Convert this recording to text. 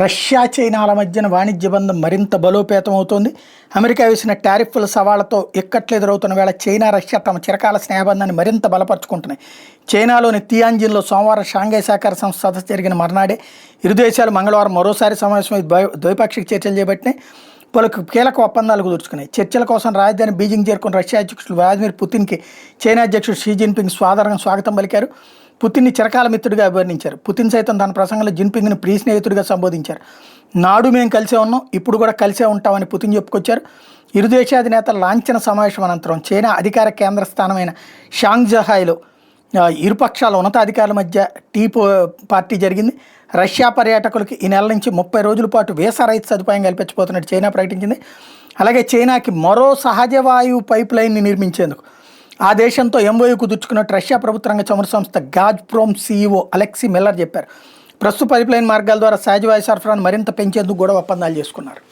Russia చైనాల మధ్యన వాణిజ్య బంధం మరింత బలోపేతం అవుతోంది. అమెరికా వేసిన టారిఫ్ల సవాళ్లతో ఇక్కట్లు ఎదురవుతున్న వేళ చైనా రష్యా తమ చిరకాల స్నేహబంధాన్ని మరింత బలపరుచుకుంటున్నాయి. చైనాలోని తియాన్జిన్లో సోమవారం షాంఘై సహకార సంస్థ సదస్సు జరిగిన మర్నాడే ఇరు దేశాలు మంగళవారం మరోసారి సమావేశమై ద్వైపాక్షిక చర్చలు చేపట్టినాయి. పలు కీలక ఒప్పందాలు కుదుర్చుకున్నాయి. చర్చల కోసం రాజధాని బీజింగ్ చేరుకున్న రష్యా అధ్యక్షుడు వ్లాదిమిర్ పుతిన్కి చైనా అధ్యక్షుడు షీ జిన్పింగ్ స్వాగతం పలికారు. పుతిన్ని చిరకాల మిత్రుడిగా అభివర్ణించారు. పుతిన్ సైతం తన ప్రసంగంలో జిన్పింగ్ను ప్రియ స్నేహితుడిగా సంబోధించారు. నాడు మేము కలిసే ఉన్నాం, ఇప్పుడు కూడా కలిసే ఉంటామని పుతిన్ చెప్పుకొచ్చారు. ఇరు దేశాధినేతల లాంఛన సమావేశం అనంతరం చైనా అధికార కేంద్ర స్థానమైన షాంగ్జహాయ్లో ఇరుపక్షాల ఉన్నతాధికారుల మధ్య పార్టీ జరిగింది. రష్యా పర్యాటకులకి ఈ నెల నుంచి 30 రోజుల పాటు వీసా రహిత సదుపాయం కల్పించబోతున్నట్టు చైనా ప్రకటించింది. అలాగే చైనాకి మరో సహజ వాయువు పైప్ లైన్ని నిర్మించేందుకు ఆ దేశంతో ఎంఓయూ కుదుర్చుకున్నట్టు రష్యా ప్రభుత్వ రంగ చమురు సంస్థ గాజ్ప్రోమ్ సీఈఓ అలెక్సీ మిల్లర్ చెప్పారు. ప్రస్తుత పైప్ లైన్ మార్గాల ద్వారా సహజ వాయు సరఫరాను మరింత పెంచేందుకు కూడా ఒప్పందాలు చేసుకున్నారు.